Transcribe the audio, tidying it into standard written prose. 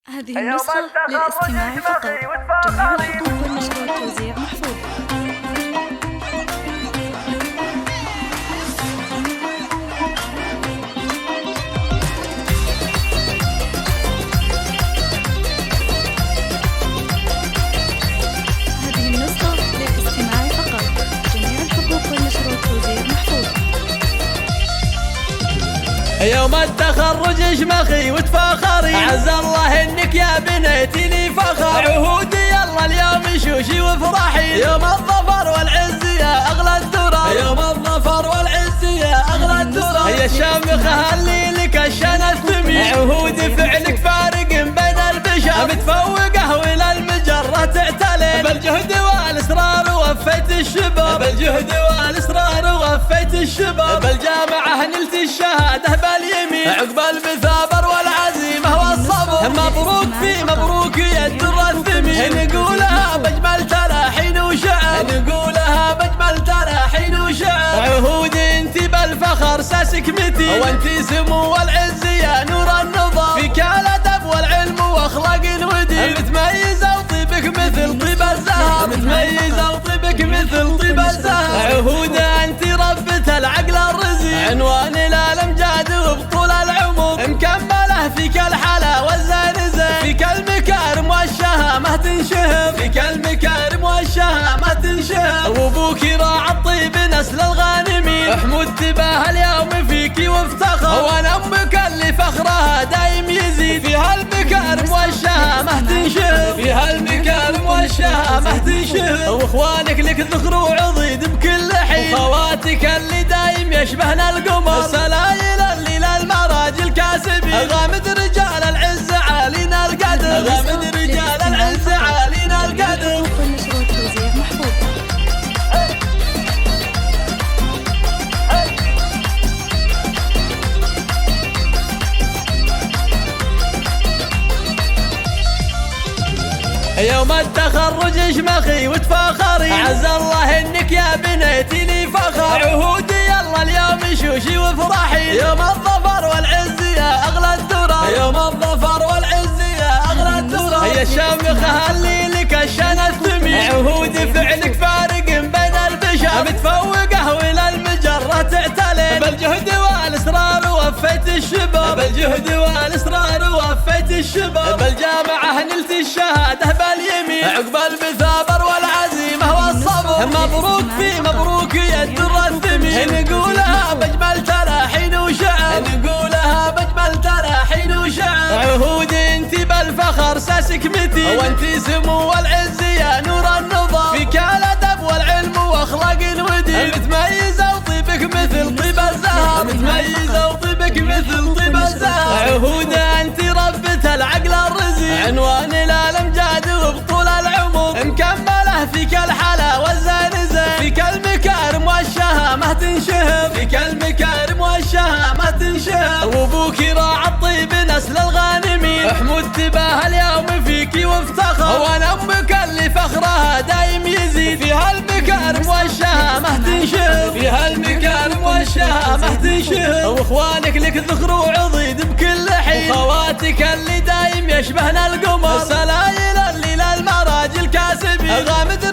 هذه النسخة للاستماع فقط. جميع الحقوق والنشر والتوزيع محفوظ. هذه النسخة للاستماع فقط. جميع الحقوق والنشر والتوزيع محفوظ. يوم التخرج اشمخي وتفاخري، عز الله انك يا بنيتي لي فخر. عهودي يلا اليوم شوشي وافرحي، يوم الظفر والعز يا اغلى الدرر. يوم الظفر والعز يا اغلى الدرر. هي الشامخه اللي لك الشنة الثمين، عهودي فعلك فارق بين البشر. متفوقه والى المجره تعتلي، بالجهد والاصرار وفيت الشباب. بالجهد والاصرار وفيت الشباب. بالجامعه نلت الشهاده باليمين، عقب المثابر والعزيمه والصبر. مبروك في مبروك يا الدر الثمين، نقولها بجمل تلاحين وشعر. نقولها بجمل تلاحين وشعر. عهودي انت بالفخر ساسك متين، وانت سمو والعز يا نور النظام. فيك الادب والعلم واخلاق ودين، متميزه وطيبك مثل طيب الزهر. متميزه وطيبك مثل طيب الزهر. عهوده انت ربة العقل الرزين، عنوان الامجاد وبطول العمر. مكمله فيك الحلا والزين زين، فيك المكارم والشهامه تنشهر. فيك المكارم والشهامه تنشهر. وابوك راعى الطيب نسل الغانمين، حمود تباه اليوم فيك وافتخر. وانا امك اللي فخرها دايم يزيد، فيها المكارم والشهامه تنشهر. فيها المكارم والشهامه تنشهر. واخوانك لك ذخر وعضيد بكل حين، وخواتك اللي دايم يشبهنا القمر. السلايل اللي للمراجل كاسبين، غامد رجال العز عالينا القدر. غامد رجال العز عالينا القدر. والنشر والتوزيع محفوظ. يوم التخرج اشمخي وتفاخري، عز الله انك يا بنيتي لي فخر. عهودي يلا اليوم شوشي وافرحي، يوم الظفر والعز يا اغلى الدرر. يوم الظفر والعز يا اغلى الدرر. هي الشامخه اللي لك الشنة الثمين، عهودي فعلك فارق بين البشر. متفوقه والى المجره تعتلي، بالجهد والاصرار وفيت الشباب. بالجهد والاصرار وفيت الشباب. بالجامعه نلت الشهاده باليمين، عقب المثابر والعزيمه والصبر. مبروك في مبروك يا الدر الثمين، نقولها بجمل تلاحين وشعر. نقولها بجمل تلاحين وشعر. عهودي انت بالفخر ساسك متين، وانت سمو والعز يا نور النظام. فيك الادب والعلم واخلاق ودين، متميزه وطيبك مثل طيب الزهر. متميزه وطيبك مثل طيب الزهر. عهوده انت ربة العقل الرزين، عنوان الامجاد وبطول العمر. مكمله فيك الحلا والزين زين، فيك المكارم والشهامه تنشهر. فيك المكارم والشهامه تنشهر. وابوك راعى الطيب نسل الغانمين، حمود تباه اليوم فيك وافتخر. وانا امك اللي فخرها دايم يزيد، فيها المكارم والشهامه تنشهر. فيها المكارم والشهامه تنشهر. واخوانك لك ذخر وعضيد بكل حين، وخواتك اللي دايم يشبهنا القمر. السلايل اللي للمراجل كاسبين، غامد